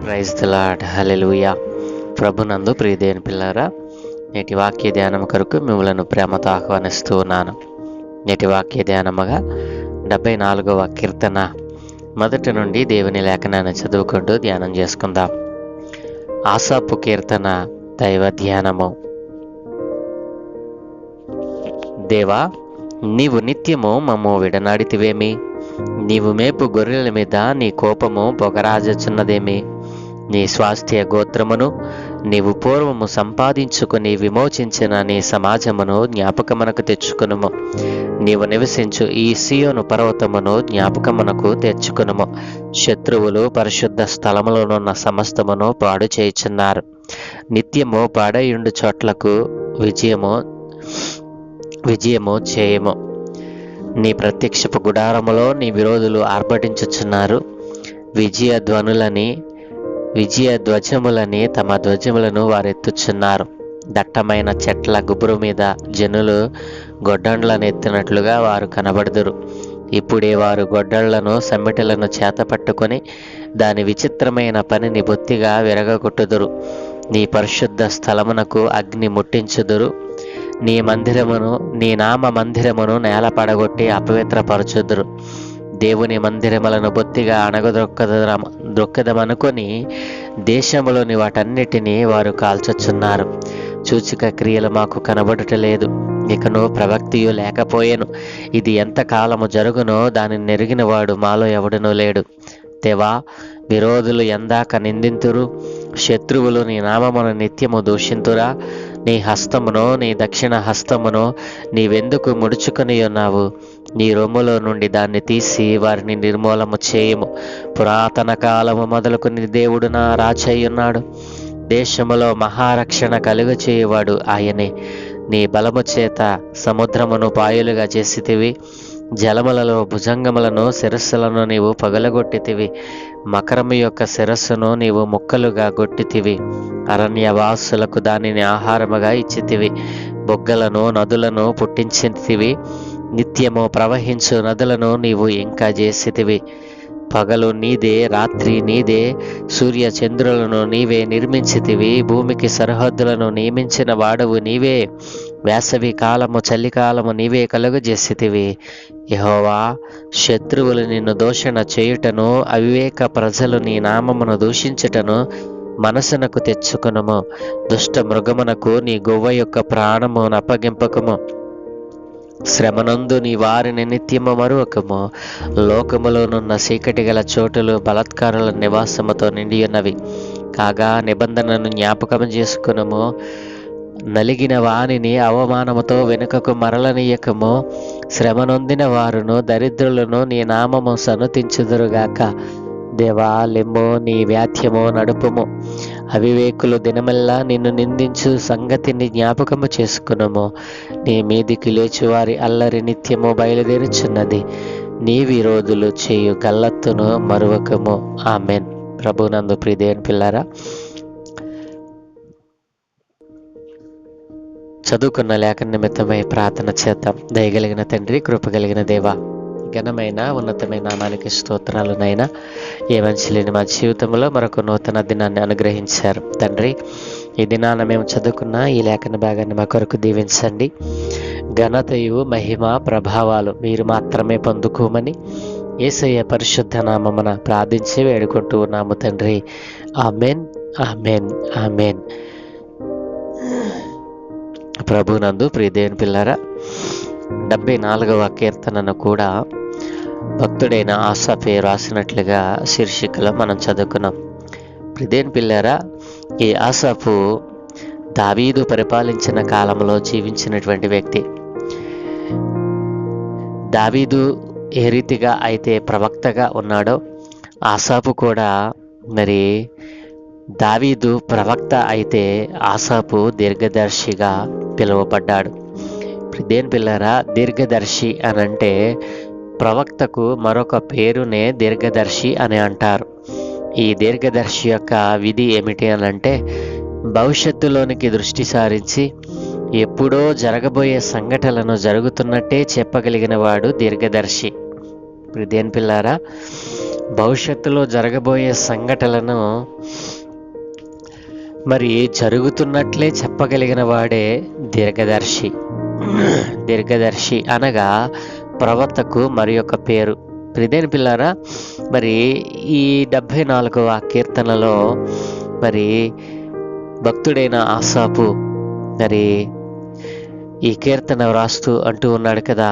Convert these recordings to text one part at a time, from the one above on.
Praise the lord. హల్లెలూయా. ప్రభునందు ప్రియదేవుని పిల్లారా, నేటి వాక్య ధ్యానం కొరకు మిమ్మలను ప్రేమతో ఆహ్వానిస్తూ ఉన్నాను. నేటి వాక్య ధ్యానముగా 74వ కీర్తన మొదటి నుండి దేవుని లేఖనాన్ని చదువుకుంటూ ధ్యానం చేసుకుందాం. ఆసాపు కీర్తన దైవ ధ్యానము. దేవా, నీవు నిత్యము మమ్ము విడనాడితివేమి? నీవు మేపు గొర్రెల మీద నీ కోపము పొగరాజుచున్నదేమి? నీ స్వాస్థ్య గోత్రమును నీవు పూర్వము సంపాదించుకుని విమోచించిన నీ సమాజమును జ్ఞాపకమునకు తెచ్చుకునుము. నీవు నివసించు ఈ సియోను పర్వతమును జ్ఞాపకమునకు తెచ్చుకునుము. శత్రువులు పరిశుద్ధ స్థలములోనున్న సమస్తమును పాడు చేయుచున్నారు. నిత్యము పాడయుండు చోట్లకు విజయము చేయము. నీ ప్రత్యక్షపు గుడారములో నీ విరోధులు ఆర్భటించుచున్నారు. విజయ ధ్వజములని తమ ధ్వజములను వారెత్తుచున్నారు. దట్టమైన చెట్ల గుబురు మీద జనులు గొడ్డండ్లను ఎత్తినట్లుగా వారు కనబడుదురు. ఇప్పుడే వారు గొడ్డళ్లను సమ్మెటలను చేతపట్టుకొని దాని విచిత్రమైన పనిని బొత్తిగా విరగగొట్టుదురు. నీ పరిశుద్ధ స్థలమునకు అగ్ని ముట్టించుదురు. నీ నామ మందిరమును నేల పడగొట్టి అపవిత్రపరచుదురు. దేవుని మందిరములను బొత్తిగా అణగదొక్కదమనుకొని దేశములోని వాటన్నిటినీ వారు కాల్చుచున్నారు. సూచక క్రియలు మాకు కనబడుటలేదు, ఇకను ప్రవక్తియు లేకపోయేను. ఇది ఎంతకాలము జరుగునో దానిని నెరిగిన వాడు మాలో ఎవడనూ లేడు. దేవా, విరోధులు ఎందాక నిందింతురు? శత్రువులు నీ నామమును నిత్యము దూషింతురా? నీ హస్తమును, నీ దక్షిణ హస్తమును నీవెందుకు ముడుచుకొని ఉన్నావు? నీ రొమ్ములో నుండి దాన్ని తీసి వారిని నిర్మూలము చేయము. పురాతన కాలము మొదలుకొని దేవుడు నా రాజయ్యున్నాడు. దేశములో మహారక్షణ కలుగ చేయవాడు ఆయనే. నీ బలము చేత సముద్రమును పాయలుగా చేసితివి. జలములలో భుజంగములను శిరస్సులను నీవు పగలగొట్టితివి. మకరము యొక్క శిరస్సును నీవు ముక్కలుగా గొట్టితివి. అరణ్యవాసులకు దానిని ఆహారముగా ఇచ్చితివి. బొగ్గలను నదులను పుట్టించితివి. నిత్యము ప్రవహించు నదులను నీవు ఇంకా చేసితివి. పగలు నీదే, రాత్రి నీదే. సూర్య చంద్రులను నీవే నిర్మించితివి. భూమికి సరిహద్దులను నియమించిన వాడవు నీవే. వేసవి కాలము, చలికాలము నీవే కలుగజేసితివి. యెహోవా, శత్రువులు నిన్ను దూషణ చేయుటను, అవివేక ప్రజలు నీ నామమును దూషించుటను మనసునకు తెచ్చుకునుము. దుష్ట మృగమునకు నీ గొవ్వ యొక్క ప్రాణము నప్పగింపకము. శ్రమనందు నీ వారిని నిత్యము మరువకము. లోకములోనున్న చీకటి గల చోటులు బలాత్కారుల నివాసముతో నిండి ఉన్నవి. కాగా నిబంధనను జ్ఞాపకము చేసుకునము. నలిగిన వానిని అవమానముతో వెనుకకు మరలనీయకము. శ్రమనొందిన వారును దరిద్రులను నీ నామము సన్నుతించుదురుగాక. దేవా, లెమ్ము, నీ వ్యాధ్యము నడుపుము. అవివేకులు దినమెల్లా నిన్ను నిందించు సంగతిని జ్ఞాపకము చేసుకునము. నీ మీదికి లేచువారి అల్లరి నిత్యము బయలుదేరుచున్నది. నీ విరోధులు చేయు గల్లత్తును మరువకము. ఆమెన్. ప్రభునందు ప్రియదేవుని పిల్లారా, చదువుకున్న లేఖ నిమిత్తమై ప్రార్థన చేద్దాం. దయగలిగిన తండ్రి, కృపగలిగిన దేవా, ఘనమైన ఉన్నతమైన నామానికి స్తోత్రాలు. నైనా ఏ మంచి లేని మా జీవితంలో మరొక నూతన దినాన్ని అనుగ్రహించారు తండ్రి. ఈ దినాన మేము చదువుకున్న ఈ లేఖన భాగాన్ని మా కొరకు దీవించండి. ఘనతయు మహిమ ప్రభావాలు మీరు మాత్రమే పొందుకోమని యేసయ్య పరిశుద్ధ నామమున ప్రార్థించి వేడుకుంటూ ఉన్నాము తండ్రి. Amen, amen, amen. ప్రభునందు ప్రియదేవుని పిల్లారా, 74వ కీర్తనను కూడా భక్తుడైన ఆసాఫే రాసినట్లుగా శీర్షికలో మనం చదువుకున్నాం. ప్రియదేవుని పిల్లారా, ఈ ఆసాఫు దావీదు పరిపాలించిన కాలంలో జీవించినటువంటి వ్యక్తి. దావీదు ఏ రీతిగా అయితే ప్రవక్తగా ఉన్నాడో, ఆసాఫు కూడా మరి దావీదు ప్రవక్త అయితే ఆసాఫు దీర్ఘదర్శిగా పిలువబడ్డాడు. దేని పిల్లరా, దీర్ఘదర్శి అని అంటే ప్రవక్తకు మరొక పేరునే దీర్ఘదర్శి అని అంటారు. ఈ దీర్ఘదర్శి యొక్క విధి ఏమిటి అని అంటే, భవిష్యత్తులోనికి దృష్టి సారించి ఎప్పుడో జరగబోయే సంఘటనలను జరుగుతున్నట్టే చెప్పగలిగిన వాడు దీర్ఘదర్శి. ఇప్పుడు దేని పిల్లారా, భవిష్యత్తులో జరగబోయే సంఘటనలను మరి జరుగుతున్నట్లే చెప్పగలిగిన వాడే దీర్ఘదర్శి. దీర్ఘదర్శి అనగా ప్రవక్తకు మరి ఒక పేరు. ప్రియదేని పిల్లారా, మరి ఈ 74వ కీర్తనలో మరి భక్తుడైన ఆసాపు మరి ఈ కీర్తన వ్రాస్తూ అంటూ ఉన్నాడు కదా,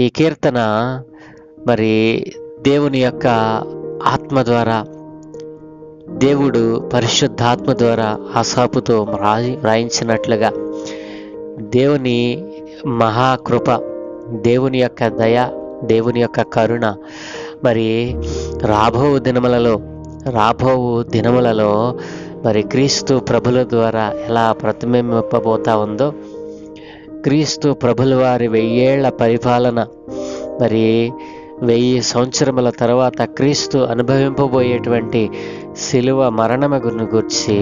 ఈ కీర్తన మరి దేవుని యొక్క ఆత్మ ద్వారా, దేవుడు పరిశుద్ధాత్మ ద్వారా ఆసాపుతో రాయించినట్లుగా దేవుని మహాకృప, దేవుని యొక్క దయ, దేవుని యొక్క కరుణ మరి రాబో దినములలో మరి క్రీస్తు ప్రభుల ద్వారా ఎలా ప్రతిబింబింపబోతా ఉందో, క్రీస్తు ప్రభుల వారి 1000 ఏళ్ల పరిపాలన మరి 1000 సంవత్సరముల తర్వాత క్రీస్తు అనుభవింపబోయేటువంటి శిలువ మరణమును గురించి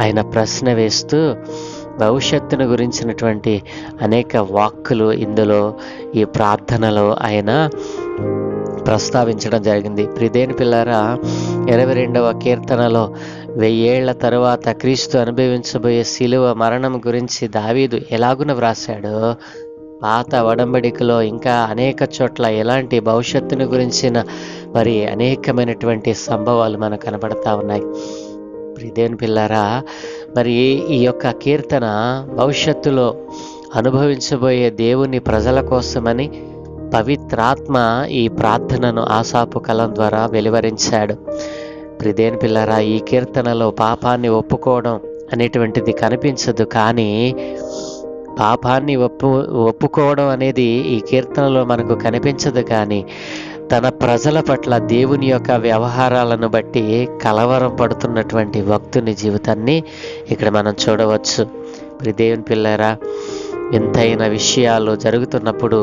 ఆయన ప్రశ్న వేస్తూ భవిష్యత్తును గురించినటువంటి అనేక వాక్కులు ఇందులో ఈ ప్రార్థనలో ఆయన ప్రస్తావించడం జరిగింది. ప్రియదేని పిల్లారా, 22వ కీర్తనలో 1000 ఏళ్ల తరువాత క్రీస్తు అనుభవించబోయే శిలువ మరణం గురించి దావీదు ఎలాగున వ్రాసాడో, పాత ఒడంబడికలో ఇంకా అనేక చోట్ల ఎలాంటి భవిష్యత్తును గురించిన మరి అనేకమైనటువంటి సంభవాలు మనకు కనబడతా ఉన్నాయి. ప్రియదేని పిల్లారా, మరి ఈ యొక్క కీర్తన భవిష్యత్తులో అనుభవించబోయే దేవుని ప్రజల కోసమని పవిత్రాత్మ ఈ ప్రార్థనను ఆసాపు కలం ద్వారా వెలువరించాడు. ప్రియదేని పిల్లారా, ఈ కీర్తనలో పాపాన్ని ఒప్పుకోవడం అనేటువంటిది కనిపించదు, కానీ పాపాన్ని ఒప్పుకోవడం అనేది ఈ కీర్తనలో మనకు కనిపించదు. కానీ తన ప్రజల పట్ల దేవుని యొక్క వ్యవహారాలను బట్టి కలవరం పడుతున్నటువంటి భక్తుని జీవితాన్ని ఇక్కడ మనం చూడవచ్చు. ప్రియదేవుని పిల్లారా, ఎంతైన విషయాలు జరుగుతున్నప్పుడు,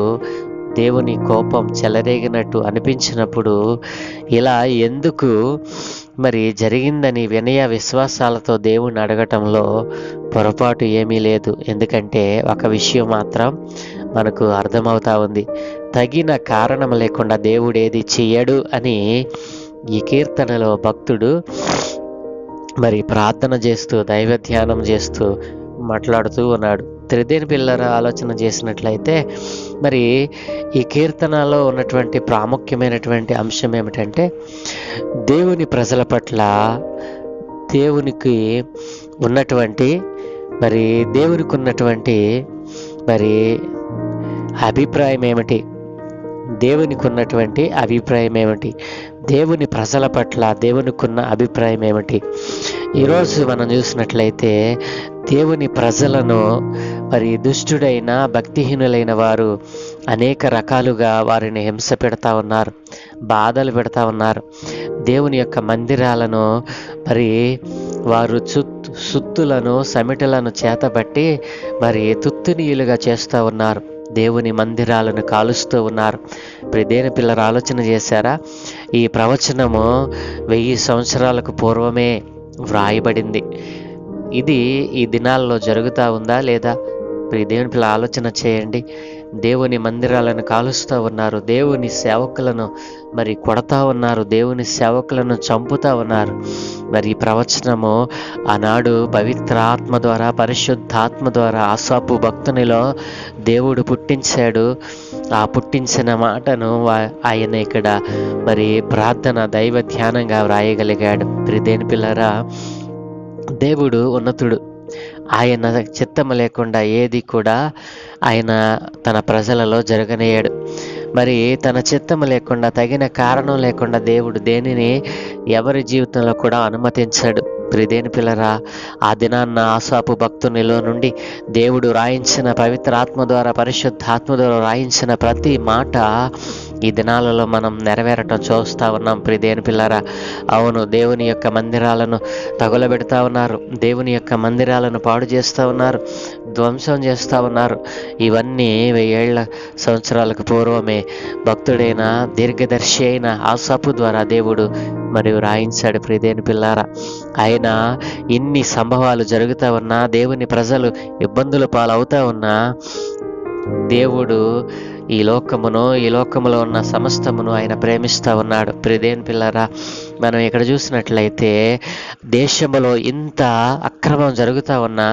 దేవుని కోపం చెలరేగినట్టు అనిపించినప్పుడు ఇలా ఎందుకు మరి జరిగిందని వినయ విశ్వాసాలతో దేవుణ్ణి అడగటంలో పొరపాటు ఏమీ లేదు. ఎందుకంటే ఒక విషయం మాత్రం మనకు అర్థమవుతా ఉంది, తగిన కారణం లేకుండా దేవుడు ఏది చెయ్యడు అని ఈ కీర్తనలో భక్తుడు మరి ప్రార్థన చేస్తూ, దైవ ధ్యానం చేస్తూ మాట్లాడుతూ ఉన్నాడు. త్రిదేని పిల్లల ఆలోచన చేసినట్లయితే మరి ఈ కీర్తనలో ఉన్నటువంటి ప్రాముఖ్యమైనటువంటి అంశం ఏమిటంటే, దేవుని ప్రజల పట్ల దేవునికి ఉన్నటువంటి మరి అభిప్రాయం ఏమిటి, దేవునికి ఉన్నటువంటి అభిప్రాయం ఏమిటి, దేవుని ప్రజల పట్ల దేవునికున్న అభిప్రాయం ఏమిటి. ఈరోజు మనం చూసినట్లయితే దేవుని ప్రజలను మరి దుష్టుడైన భక్తిహీనులైన వారు అనేక రకాలుగా వారిని హింస పెడతా ఉన్నారు, బాధలు పెడతా ఉన్నారు. దేవుని యొక్క మందిరాలను మరి వారు సుత్తులను సమిటలను చేతబట్టి మరి తుత్తునీయులుగా చేస్తూ ఉన్నారు, దేవుని మందిరాలను కాలుస్తూ ఉన్నారు. ప్రియదేని పిల్లలు ఆలోచన చేశారా, ఈ ప్రవచనము 1000 సంవత్సరాలకు పూర్వమే వ్రాయబడింది. ఇది ఈ దినాల్లో జరుగుతూ ఉందా లేదా? ప్రియదేవుని పిల్ల ఆలోచన చేయండి. దేవుని మందిరాలను కాలుస్తూ ఉన్నారు, దేవుని సేవకులను మరి కొడతా ఉన్నారు, దేవుని సేవకులను చంపుతూ ఉన్నారు. మరి ఈ ప్రవచనము ఆనాడు పవిత్రాత్మ ద్వారా, పరిశుద్ధాత్మ ద్వారా ఆసాపు భక్తునిలో దేవుడు పుట్టించాడు. ఆ పుట్టించిన మాటను ఆయన ఇక్కడ మరి ప్రార్థన దైవ ధ్యానంగా వ్రాయగలిగాడు. ప్రియదేని పిల్లరా, దేవుడు ఉన్నతుడు. ఆయన చిత్తము లేకుండా ఏది కూడా ఆయన తన ప్రజలలో జరగనేయడు. మరి తన చిత్తము లేకుండా, తగిన కారణం లేకుండా దేవుడు దేనిని ఎవరి జీవితంలో కూడా అనుమతించాడు. ప్రియదేని పిల్లరా, ఆ దినాన్న ఆసాపు భక్తునిలో నుండి దేవుడు రాయించిన పవిత్రాత్మ ద్వారా, పరిశుద్ధాత్మ ద్వారా రాయించిన ప్రతి మాట ఈ దినాలలో మనం నెరవేరటం చూస్తూ ఉన్నాం. ప్రియదేని పిల్లరా, అవును, దేవుని యొక్క మందిరాలను తగులబెడతా ఉన్నారు, దేవుని యొక్క మందిరాలను పాడు చేస్తూ ఉన్నారు, ధ్వంసం చేస్తూ ఉన్నారు. ఇవన్నీ 1000 సంవత్సరాలకు పూర్వమే భక్తుడైన దీర్ఘదర్శి అయిన ఆసాపు ద్వారా దేవుడు మరియు రాయించాడు. ప్రియదేని పిల్లారా, ఆయన ఇన్ని సంభవాలు జరుగుతూ ఉన్నా, దేవుని ప్రజలు ఇబ్బందుల పాలవుతా ఉన్నా, దేవుడు ఈ లోకములో ఉన్న సమస్తమును ఆయన ప్రేమిస్తూ ఉన్నాడు. ప్రియదేని పిల్లరా, మనం ఇక్కడ చూసినట్లయితే దేశంలో ఇంత అక్రమం జరుగుతూ ఉన్నా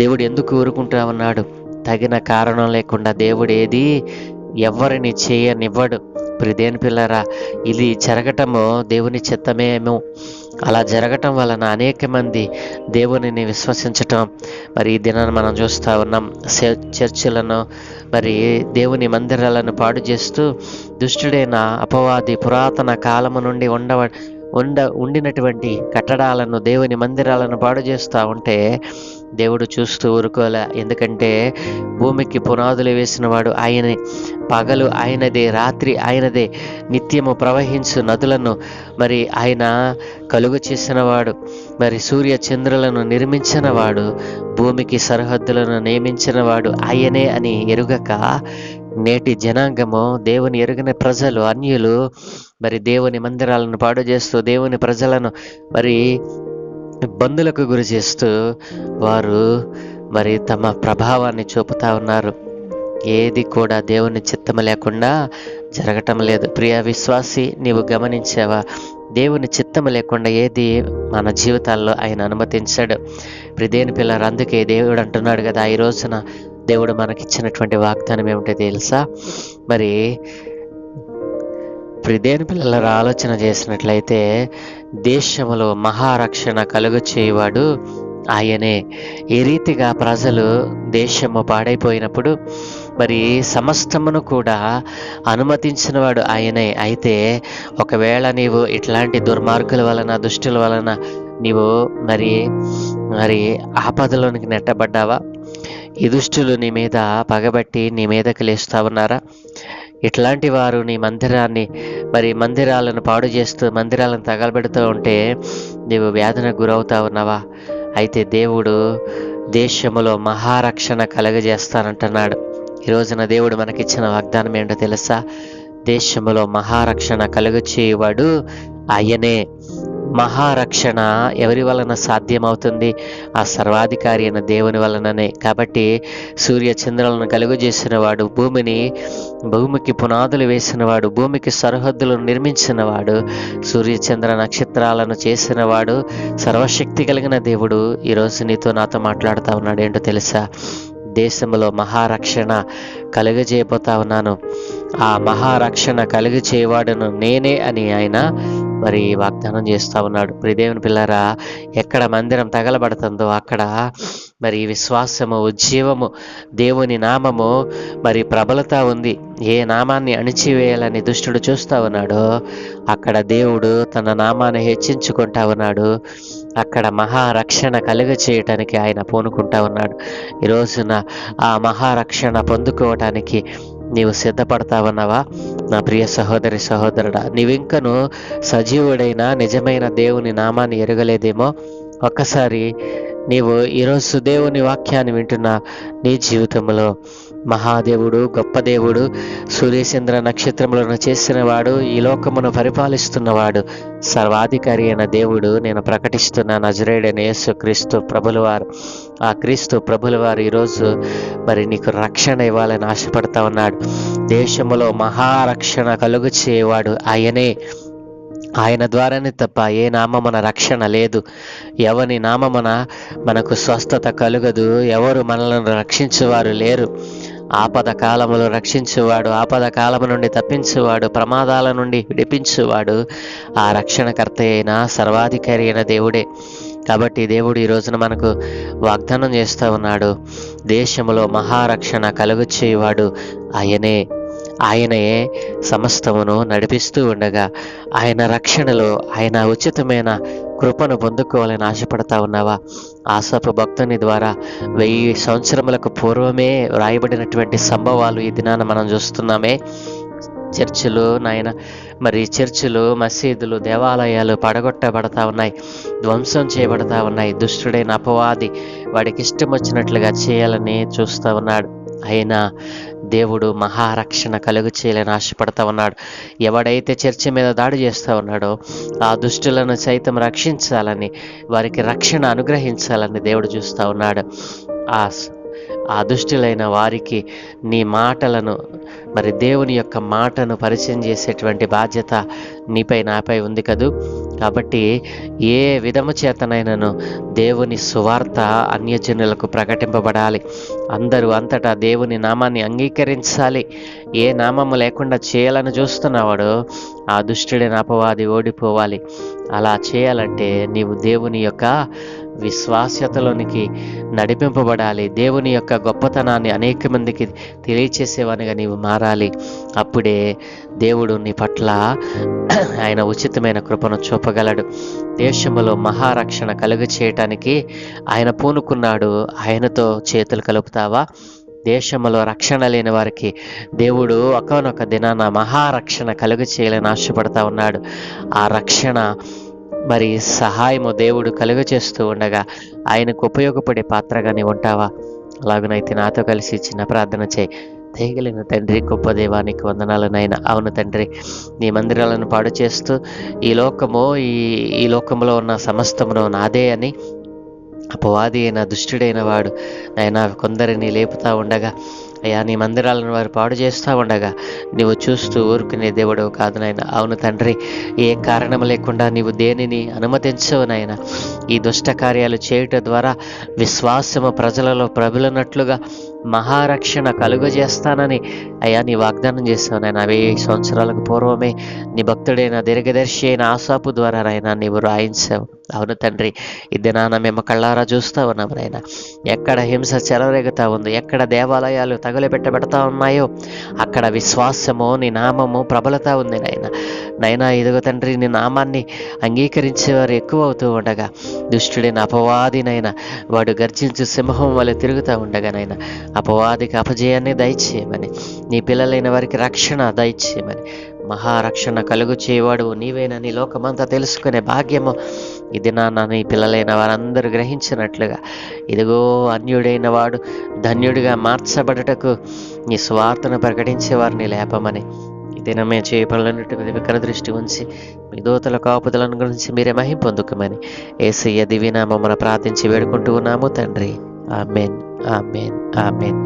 దేవుడు ఎందుకు ఊరుకుంటా ఉన్నాడు? తగిన కారణం లేకుండా దేవుడు ఏది ఎవరిని చేయనివ్వడు. ప్రియదేని పిల్లరా, ఇది జరగటము దేవుని చిత్తమేమో. అలా జరగటం వలన అనేక మంది దేవునిని విశ్వసించటం మరి ఈ దినాన్ని మనం చూస్తూ ఉన్నాం. చర్చిలను మరి దేవుని మందిరాలను పాడు చేస్తూ దుష్టుడైన అపవాది పురాతన కాలము నుండి ఉండినటువంటి కట్టడాలను, దేవుని మందిరాలను పాడు చేస్తూ ఉంటే దేవుడు చూస్తూ ఊరుకోలే. ఎందుకంటే భూమికి పునాదులు వేసినవాడు ఆయనే, పగలు ఆయనదే, రాత్రి ఆయనదే, నిత్యము ప్రవహించు నదులను మరి ఆయన కలుగు చేసినవాడు, మరి సూర్య చంద్రులను నిర్మించినవాడు, భూమికి సరిహద్దులను నియమించినవాడు ఆయనే అని ఎరుగక నేటి జనాంగము, దేవుని ఎరుగని ప్రజలు, అన్యులు మరి దేవుని మందిరాలను పాడు చేస్తూ దేవుని ప్రజలను మరి ఇబ్బందులకు గురి చేస్తూ వారు మరి తమ ప్రభావాన్ని చూపుతా ఉన్నారు. ఏది కూడా దేవుని చిత్తము లేకుండా జరగటం లేదు. ప్రియ విశ్వాసి, నీవు గమనించావా? దేవుని చిత్తము లేకుండా ఏది మన జీవితాల్లో ఆయన అనుమతించాడు. ప్రియదేని పిల్లలు, అందుకే దేవుడు అంటున్నాడు కదా, ఈ రోజున దేవుడు మనకిచ్చినటువంటి వాగ్దానం ఏమిటో తెలుసా? మరి ప్రియదేని పిల్లల ఆలోచన చేసినట్లయితే దేశంలో మహారక్షణ కలుగు చేయవాడు ఆయనే. ఈ రీతిగా ప్రజలు దేశము పాడైపోయినప్పుడు మరి సమస్తమును కూడా అనుమతించినవాడు ఆయనే. అయితే ఒకవేళ నీవు ఇట్లాంటి దుర్మార్గుల వలన, దుష్టుల వలన నీవు మరి ఆపదలోనికి నెట్టబడ్డావా? ఈ దుష్టులు నీ మీద పగబట్టి నీ మీదకి లేస్తా ఉన్నారా? ఇట్లాంటి వారు నీ మందిరాలను పాడు చేస్తూ మందిరాలను తగలబెడుతూ ఉంటే నీవు వేదనకు గురవుతా ఉన్నావా? అయితే దేవుడు దేశములో మహారక్షణ కలుగజేస్తానంటున్నాడు. ఈ రోజున దేవుడు మనకిచ్చిన వాగ్దానం ఏంటో తెలుసా? దేశములో మహారక్షణ కలుగచేయువాడు ఆయనే. మహారక్షణ ఎవరి వలన సాధ్యమవుతుంది? ఆ సర్వాధికారి అయిన దేవుని వలననే. కాబట్టి సూర్య చంద్రులను కలుగు చేసినవాడు, భూమికి పునాదులు వేసినవాడు, భూమికి సరిహద్దులను నిర్మించినవాడు, సూర్య చంద్ర నక్షత్రాలను చేసినవాడు, సర్వశక్తి కలిగిన దేవుడు ఈరోజు నీతో నాతో మాట్లాడుతూ ఉన్నాడు. ఏంటో తెలుసా? దేశంలో మహారక్షణ కలుగజేయబోతా ఉన్నాను. ఆ మహారక్షణ కలుగజేయవాడును నేనే అని ఆయన మరి వాగ్దానం చేస్తూ ఉన్నాడు. ప్రియదేవుని పిల్లరా, ఎక్కడ మందిరం తగలబడుతుందో అక్కడ మరి విశ్వాసము, ఉజ్జీవము, దేవుని నామము మరి ప్రబలతా ఉంది. ఏ నామాన్ని అణిచివేయాలని దుష్టుడు చూస్తూ ఉన్నాడో అక్కడ దేవుడు తన నామాన్ని హెచ్చించుకుంటా ఉన్నాడు. అక్కడ మహారక్షణ కలుగ చేయటానికి ఆయన పూనుకుంటా ఉన్నాడు. ఈ రోజున ఆ మహారక్షణ పొందుకోవటానికి నీవు సిద్ధపడతా ఉన్నావా? నా ప్రియ సహోదరి, సహోదరుడా, నీవింకను సజీవుడైన నిజమైన దేవుని నామాన్ని ఎరగలేదేమో. ఒక్కసారి నీవు ఈరోజు దేవుని వాక్యాన్ని వింటున్న నీ జీవితంలో మహాదేవుడు, గొప్ప దేవుడు, సూర్యచంద్ర నక్షత్రములను చేసినవాడు, ఈ లోకమును పరిపాలిస్తున్నవాడు, సర్వాధికారి అయిన దేవుడు నేను ప్రకటిస్తున్న నజరేయుడైన యేసు క్రీస్తు ప్రభులవారు, ఆ క్రీస్తు ప్రభులవారు ఈరోజు మరి నీకు రక్షణ ఇవ్వాలని ఆశపడతా ఉన్నాడు. దేశములో మహారక్షణ కలుగు చేయవాడు ఆయనే. ఆయన ద్వారానే తప్ప ఏ నామమున రక్షణ లేదు. ఎవని నామమున మనకు స్వస్థత కలుగదు. ఎవరు మనలను రక్షించేవారు లేరు. ఆపద కాలములో రక్షించువాడు, ఆపద కాలము నుండి తప్పించువాడు, ప్రమాదాల నుండి విడిపించువాడు ఆ రక్షణకర్త అయిన సర్వాధికారి అయిన దేవుడే. కాబట్టి దేవుడు ఈ రోజున మనకు వాగ్దానం చేస్తూ ఉన్నాడు. దేశములో మహారక్షణ కలుగు చేయవాడు ఆయనే. ఆయనే సమస్తమును నడిపిస్తూ ఉండగా ఆయన రక్షణలో ఆయన ఉచితమైన కృపను పొందుకోవాలని ఆశపడతా ఉన్నావా? ఆసాపు భక్తుని ద్వారా 1000 సంవత్సరములకు పూర్వమే రాయబడినటువంటి సంభవాలు ఈ దినాన మనం చూస్తున్నామే. చర్చిలు, మసీదులు, దేవాలయాలు పడగొట్టబడతా ఉన్నాయి, ధ్వంసం చేయబడతా ఉన్నాయి. దుష్టుడైన అపవాది వాడికి ఇష్టం వచ్చినట్లుగా చేయాలని చూస్తూ ఉన్నాడు. అయినా దేవుడు మహారక్షణ కలుగు చేయాలని ఆశపడతా ఉన్నాడు. ఎవడైతే చర్చి మీద దాడి చేస్తూ ఉన్నాడో ఆ దుష్టులను సైతం రక్షించాలని, వారికి రక్షణ అనుగ్రహించాలని దేవుడు చూస్తూ ఉన్నాడు. ఆ ఆ దుష్టులైన వారికి నీ మాటలను, మరి దేవుని యొక్క మాటను పరిచయం చేసేటువంటి బాధ్యత నీపై నాపై ఉంది కదూ. కాబట్టి ఏ విధము చేతనైనను దేవుని సువార్త అన్యజనులకు ప్రకటింపబడాలి. అందరూ అంతటా దేవుని నామాన్ని అంగీకరించాలి. ఏ నామము లేకుండా చేయాలని చూస్తున్నవాడు ఆ దుష్టుడైన అపవాది ఓడిపోవాలి. అలా చేయాలంటే నీవు దేవుని యొక్క విశ్వాస్యతలోనికి నడిపింపబడాలి. దేవుని యొక్క గొప్పతనాన్ని అనేక మందికి తెలియచేసేవానిగా నీవు మారాలి. అప్పుడే దేవుడు నీ పట్ల ఆయన ఉచితమైన కృపను చూపగలడు. దేశములో మహారక్షణ కలుగ చేయటానికి ఆయన పూనుకున్నాడు. ఆయనతో చేతులు కలుపుతావా? దేశంలో రక్షణ లేని వారికి దేవుడు ఒకనొక దినాన మహారక్షణ కలుగ చేయాలని ఆశపడతా ఉన్నాడు. ఆ రక్షణ మరి సహాయము దేవుడు కలుగ చేస్తూ ఉండగా ఆయనకు ఉపయోగపడే పాత్రగా నీవు ఉంటావా? అలాగనైతే నాతో కలిసి చిన్న ప్రార్థన చేయి. దయగలిగిన తండ్రి, గొప్ప దేవానికి వందనాలనైనా. అవును తండ్రి, నీ మందిరాలను పాడు చేస్తూ ఈ లోకములో ఉన్న సమస్తమును నాదే అని అపవాది అయిన దుష్టుడైన వాడు అయినా కొందరిని లేపుతా ఉండగా, అయ్యా నీ మందిరాలను వారు పాడు చేస్తూ ఉండగా నీవు చూస్తూ ఊరుకునే దేవుడు కాదు నాయన. అవును తండ్రి, ఏ కారణం లేకుండా నీవు దేనిని అనుమతించవు నాయన. ఈ దుష్ట కార్యాలు చేయుట ద్వారా విశ్వాసము ప్రజలలో ప్రబలినట్లుగా మహారక్షణ కలుగజేస్తానని అయ్యా నీ వాగ్దానం చేస్తావు నాయన. 1000 సంవత్సరాలకు పూర్వమే నీ భక్తుడైన దీర్ఘదర్శి అయిన ఆసాపు ద్వారా నాయన నీవు రాయించావు. అవును తండ్రి, ఈ దినాన మేము కళ్ళారా చూస్తూ ఉన్నాం నాయన. ఎక్కడ హింస చెలరేగుతా ఉంది, ఎక్కడ దేవాలయాలు తగులబెట్టబెడతా ఉన్నాయో అక్కడ విశ్వాసము, నీ నామము ప్రబలతా ఉంది నైనా. ఇదిగో తండ్రి, నీ నామాన్ని అంగీకరించేవారు ఎక్కువ అవుతూ ఉండగా దుష్టుడైన అపవాదినైనా వాడు గర్జించు సింహం వల్ల తిరుగుతూ ఉండగానైనా అపవాదికి అపజయాన్ని దయచేయమని, నీ పిల్లలైన వారికి రక్షణ దయచేయమని, మహారక్షణ కలుగు చేయవాడు నీవేనని లోకమంతా తెలుసుకునే భాగ్యము ఇది నీ పిల్లలైన వారందరూ గ్రహించినట్లుగా ఇదిగో అన్యుడైన వాడు ధన్యుడిగా మార్చబడటకు నీ స్వార్థను ప్రకటించే వారిని లేపమని, ఈ దినమే చేయబడినట్టు మీద వికర దృష్టి ఉంచి మీ దూతల కాపుదలను గురించి మీరే మహిమ పొందుకోమని యేసయ్య దివ్యనామమున ప్రార్థించి వేడుకుంటూ ఉన్నాము తండ్రి. ఆమేన్, ఆమేన్, ఆమేన్.